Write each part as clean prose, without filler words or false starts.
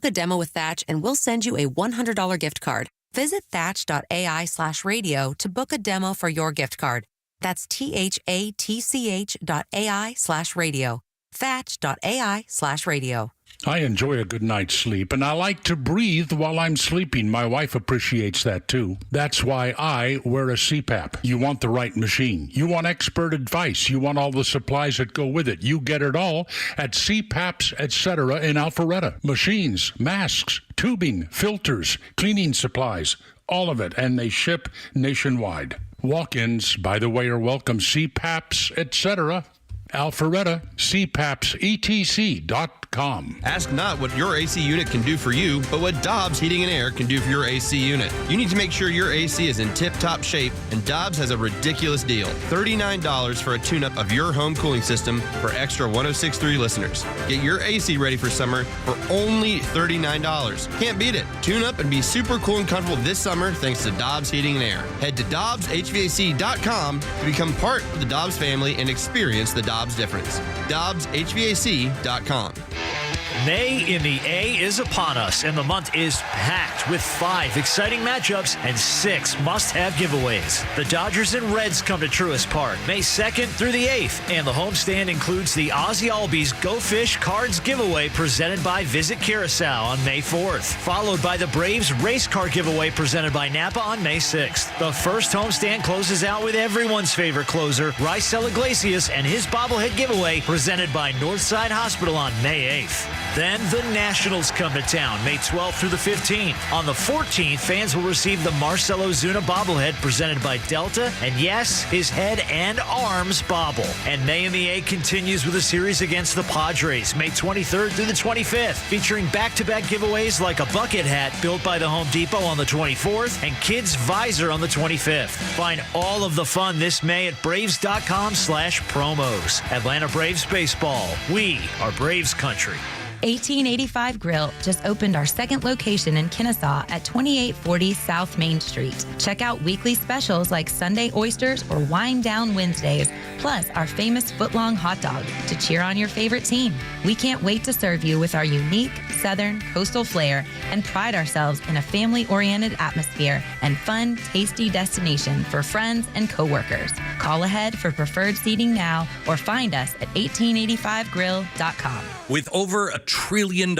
a demo with Thatch and we'll send you a $100 gift card. Visit thatch.ai/radio to book a demo for your gift card. That's THATCH.ai/radio. Thatch.ai/radio. I enjoy a good night's sleep, and I like to breathe while I'm sleeping. My wife appreciates that, too. That's why I wear a CPAP. You want the right machine. You want expert advice. You want all the supplies that go with it. You get it all at CPAPs, etc. in Alpharetta. Machines, masks, tubing, filters, cleaning supplies, all of it, and they ship nationwide. Walk-ins, by the way, are welcome. CPAPs, etc. Alpharetta, CPAPSETC.com. Ask not what your AC unit can do for you, but what Dobbs Heating and Air can do for your AC unit. You need to make sure your AC is in tip-top shape, and Dobbs has a ridiculous deal. $39 for a tune-up of your home cooling system for extra 106.3 listeners. Get your AC ready for summer for only $39. Can't beat it. Tune up and be super cool and comfortable this summer thanks to Dobbs Heating and Air. Head to DobbsHVAC.com to become part of the Dobbs family and experience the Dobbs difference. DobbsHVAC.com. May in the A is upon us, and the month is packed with 5 exciting matchups and 6 must-have giveaways. The Dodgers and Reds come to Truist Park May 2nd through the 8th, and the homestand includes the Ozzie Albies Go Fish Cards giveaway presented by Visit Curacao on May 4th, followed by the Braves Race Car giveaway presented by Napa on May 6th. The first homestand closes out with everyone's favorite closer, Raisel Iglesias, and his bobblehead giveaway presented by Northside Hospital on May 8th. Then the Nationals come to town May 12th through the 15th. On the 14th, fans will receive the Marcell Ozuna bobblehead presented by Delta, and yes, his head and arms bobble. And May in the A continues with a series against the Padres May 23rd through the 25th, featuring back-to-back giveaways like a bucket hat built by the Home Depot on the 24th and Kids Visor on the 25th. Find all of the fun this May at Braves.com/promos. Atlanta Braves baseball. We are Braves country. 1885 Grill just opened our second location in Kennesaw at 2840 South Main Street. Check out weekly specials like Sunday oysters or Wine Down Wednesdays, plus our famous footlong hot dog to cheer on your favorite team. We can't wait to serve you with our unique Southern coastal flair and pride ourselves in a family-oriented atmosphere and fun, tasty destination for friends and coworkers. Call ahead for preferred seating now or find us at 1885grill.com. With over $1 trillion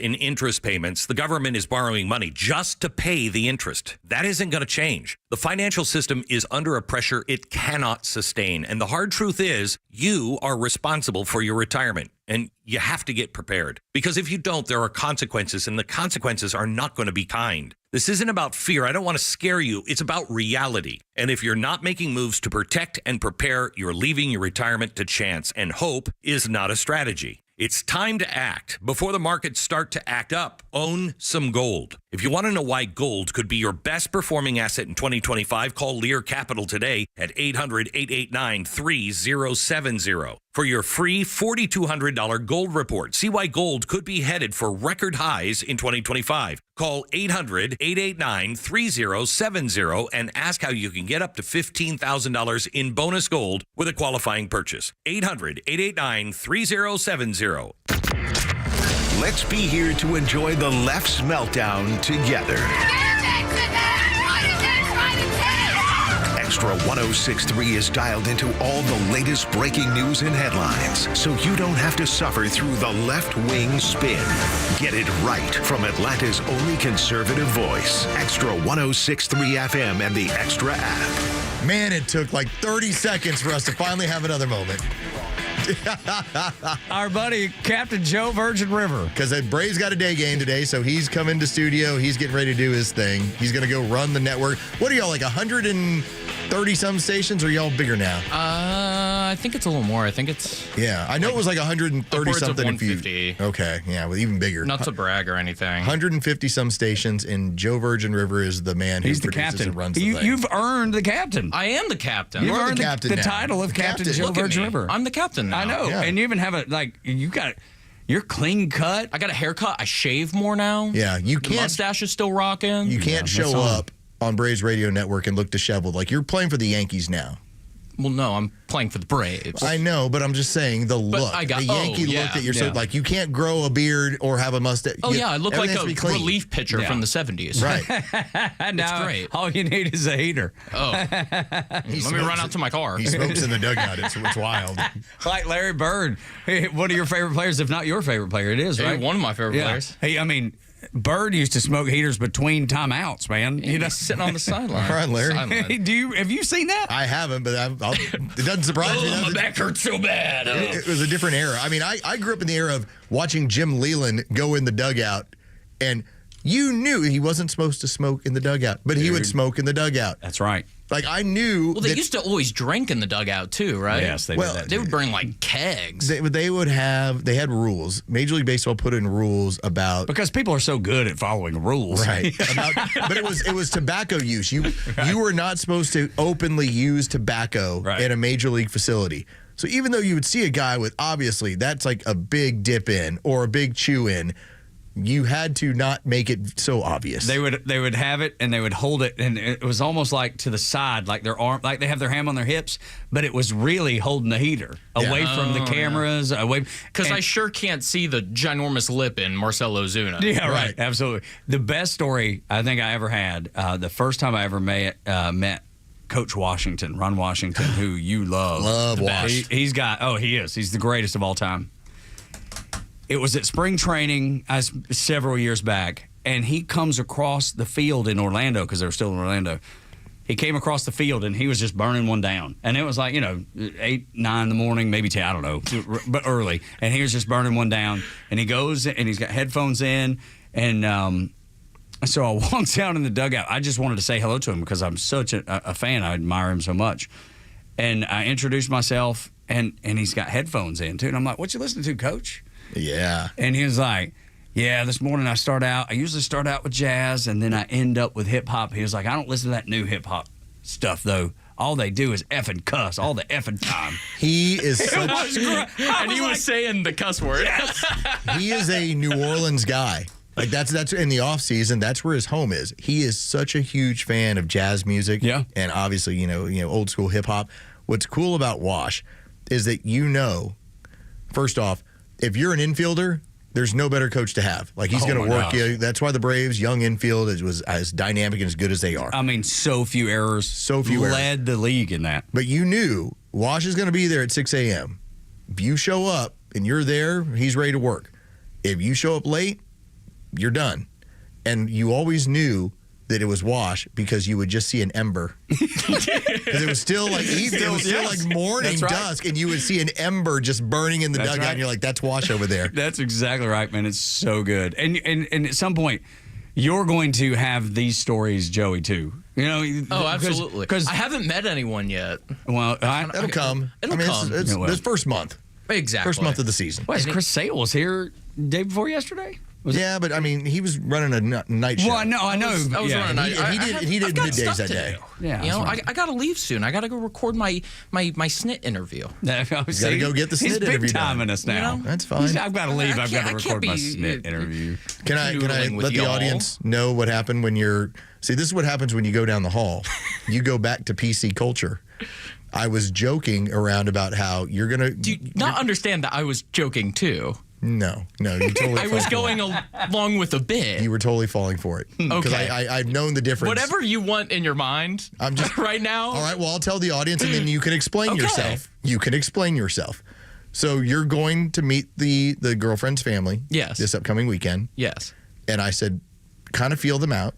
in interest payments, the government is borrowing money just to pay the interest. That isn't going to change. The financial system is under a pressure it cannot sustain. And the hard truth is, you are responsible for your retirement. And you have to get prepared. Because if you don't, there are consequences, and the consequences are not going to be kind. This isn't about fear. I don't want to scare you. It's about reality. And if you're not making moves to protect and prepare, you're leaving your retirement to chance. And hope is not a strategy. It's time to act. Before the markets start to act up, own some gold. If you want to know why gold could be your best performing asset in 2025, call Lear Capital today at 800-889-3070 for your free $4,200 gold report. See why gold could be headed for record highs in 2025. Call 800-889-3070 and ask how you can get up to $15,000 in bonus gold with a qualifying purchase. 800-889-3070. Let's be here to enjoy the Left's Meltdown together. Xtra 106.3 is dialed into all the latest breaking news and headlines, so you don't have to suffer through the left-wing spin. Get it right from Atlanta's only conservative voice. Xtra 106.3 FM and the Xtra app. Man, it took like 30 seconds for us to finally have another moment. Our buddy, Captain Joe Virgin River. Because Braves got a day game today, so he's come into studio. He's getting ready to do his thing. He's going to go run the network. What are y'all, like 130-some stations, or are y'all bigger now? I think it's a little more. I think it's... Yeah, I know it was like 130-something. 150. Okay, yeah, well, even bigger. Not to brag or anything. 150-some stations, and Joe Virgin River is the man who He's the produces captain. and runs the thing. You've earned the captain. I am the captain. You've earned the title of Captain Joe Virgin River. I'm the captain now. I know. Yeah. And you even have you're clean cut. I got a haircut. I shave more now. Yeah, you can't. The mustache is still rocking. You can't show up on Braves Radio Network and look disheveled. Like, you're playing for the Yankees now. Well, no, I'm playing for the Braves. I know, but I'm just saying the look. I got- the Yankee look that you're so like, you can't grow a beard or have a mustache. Oh, yeah, I look like everything a has to be clean. relief pitcher from the 70s. Right. Now, great. all you need is a heater. Oh. Let me run out to my car. He smokes in the dugout. It's wild. Like Larry Bird. Hey, one of your favorite players, if not your favorite player, it is, right? One of my favorite players. Hey, I mean, Bird used to smoke heaters between timeouts, man. He's sitting on the sideline. All right, Larry. Have you seen that? I haven't, but it doesn't surprise me. My back hurts so bad. It was a different era. I mean, I grew up in the era of watching Jim Leland go in the dugout, and you knew he wasn't supposed to smoke in the dugout, but he would smoke in the dugout. That's right. Like, I knew. Well, they used to always drink in the dugout, too, right? Yes, they did. They would bring, like, kegs. They had rules. Major League Baseball put in rules about. Because people are so good at following rules. Right. But it was tobacco use. You were not supposed to openly use tobacco in a major league facility. So even though you would see a guy with, obviously, that's like a big dip in or a big chew in, you had to not make it so obvious. They would have it and they would hold it, and it was almost like to the side, like their arm, like they have their hand on their hips, but it was really holding the heater away from the cameras, away. Because I sure can't see the ginormous lip in Marcelo Ozuna. Yeah, right. Absolutely. The best story I think I ever had, the first time I ever met Coach Washington, Ron Washington, who you love. Love Wash. He is. He's the greatest of all time. It was at spring training several years back, and he comes across the field in Orlando, because they were still in Orlando. He came across the field, and he was just burning one down. And it was like, 8, 9 in the morning, maybe 10, I don't know, but early. And he was just burning one down. And he goes, and he's got headphones in, and so I walked down in the dugout. I just wanted to say hello to him because I'm such a fan. I admire him so much. And I introduced myself, and he's got headphones in, too. And I'm like, what you listening to, Coach? Yeah. And he was like, yeah, this morning I usually start out with jazz, and then I end up with hip-hop. He was like, I don't listen to that new hip-hop stuff, though. All they do is effing cuss all the effing time. He is such... And he was saying the cuss word. Yes. He is a New Orleans guy. Like, that's in the off season. That's where his home is. He is such a huge fan of jazz music. Yeah. And obviously, old school hip hop. What's cool about Wash is that first off, if you're an infielder, there's no better coach to have. Like, he's going to work you. That's why the Braves' young infield was as dynamic and as good as they are. I mean, so few errors. Led the league in that. But you knew Wash is going to be there at 6 a.m. If you show up and you're there, he's ready to work. If you show up late, you're done. And you always knew that it was Wash because you would just see an ember. Because it was still like evening. It was still like morning, dusk, and you would see an ember just burning in the dugout, and you're like, that's Wash over there. That's exactly right, man. It's so good. And at some point, you're going to have these stories, Joey, too. Oh, absolutely. Because I haven't met anyone yet. Well, it'll come. It'll come. It's this first month. Exactly. First month of the season. What, Chris Sale was here day before yesterday? But I mean, he was running a night show. Well, I know. I was running a night. He did middays that day. Yeah, I got to leave soon. I got to go record my SNIT interview. You got to go get the SNIT interview. He's big timing us now. That's fine. I've got to leave. I've got to record my SNIT interview. Can I let the audience know what happened when you're? See, this is what happens when you go down the hall. You go back to PC culture. I was joking around about how you're gonna. Do you not understand that I was joking too? No, you totally. I was going along with a bit. You were totally falling for it. Because I've known the difference. Whatever you want in your mind, I'm just right now. All right, well, I'll tell the audience, and then you can explain yourself. You can explain yourself. So you're going to meet the girlfriend's family. Yes. This upcoming weekend. Yes. And I said, kind of feel them out.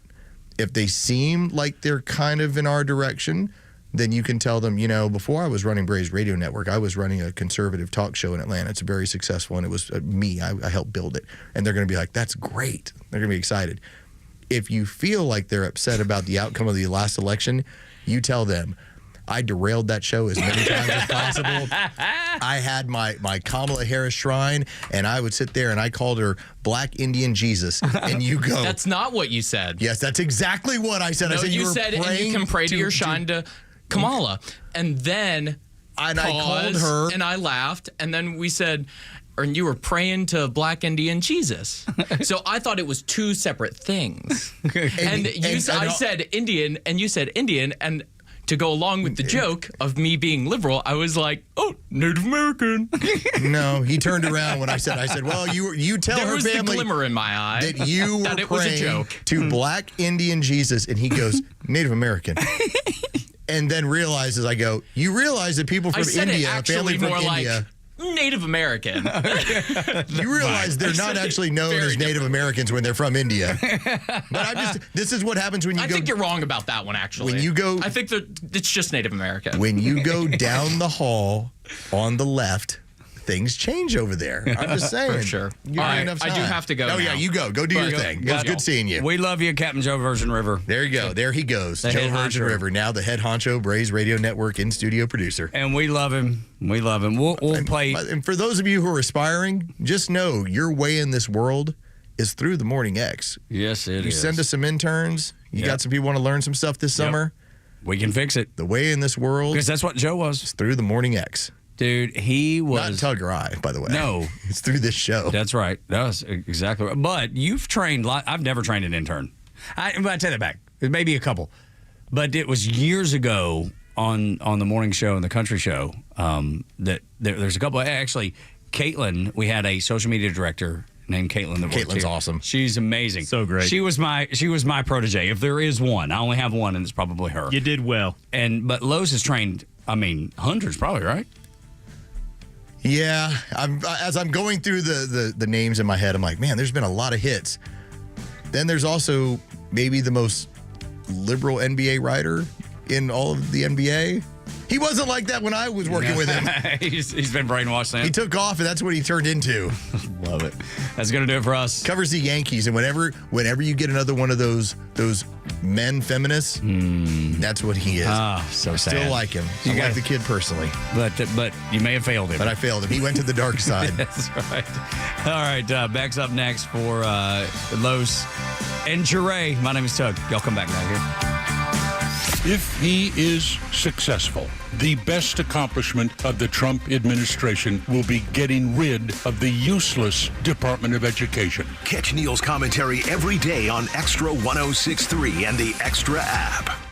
If they seem like they're kind of in our direction, then you can tell them, before I was running Braves Radio Network, I was running a conservative talk show in Atlanta. It's very successful, and it was me. I helped build it. And they're going to be like, that's great. They're going to be excited. If you feel like they're upset about the outcome of the last election, you tell them, I derailed that show as many times as possible. I had my Kamala Harris shrine, and I would sit there, and I called her Black Indian Jesus. And you go. That's not what you said. Yes, that's exactly what I said. No, I said you said, and you can pray to your shrine to Kamala. And then I called her. And I laughed. And then we said, and you were praying to Black Indian Jesus. So I thought it was two separate things. I said Indian, and you said Indian, and to go along with the joke of me being liberal, I was like, "Oh, Native American." No, he turned around when I said, "Well, you tell there her was family the glimmer in my eye that you were that it was a praying joke to Black Indian Jesus," and he goes, "Native American." And then realizes, I go, "You realize that people from I said India, it actually family from more India." like Native American. You realize they're not actually known as Native Americans when they're from India. But this is what happens when you I go. think you're wrong about that one, actually. When you go, I think that it's just Native American. When you go down the hall on the left, things change over there. I'm just saying. For sure. You All have right, enough I time. do have to go Oh, now. yeah, you go. Go do your thing. It was good seeing you. We love you, Captain Joe Virgin River. There you go. There he goes. The Joe head Virgin honcho. River, now the head honcho, Braze Radio Network in-studio producer. And we love him. We love him. We'll play. And for those of you who are aspiring, just know your way in this world is through the Morning X. Yes, it you is. send us some interns. You got some people want to learn some stuff this summer. We can fix it. The way in this world. Because that's what Joe was. Is through the Morning X. Dude, he was. Not Tug or I, by the way. No. It's through this show. That's right. That's exactly right. But you've trained, I've never trained an intern. I take that back. Maybe a couple. But it was years ago on the morning show and the country show that there's a couple. Actually, Caitlin, we had a social media director named Caitlin. Caitlin's awesome. She's amazing. So great. She was my protege. If there is one, I only have one, and it's probably her. You did well. But Los has trained, hundreds probably, right? Yeah, as I'm going through the names in my head, I'm like, man, there's been a lot of hits. Then there's also maybe the most liberal NBA writer in all of the NBA. He wasn't like that when I was working with him. He's been brainwashed then. He took off, and that's what he turned into. Love it. That's going to do it for us. Covers the Yankees, and whenever you get another one of those men feminists, that's what he is. So sad. Still like him. I like the kid personally. But you may have failed him. But I failed him. He went to the dark side. That's right. All right, Beck's up next for Los and Jure. My name is Tug. Y'all come back right here. If he is successful, the best accomplishment of the Trump administration will be getting rid of the useless Department of Education. Catch Neil's commentary every day on Extra 106.3 and the Extra app.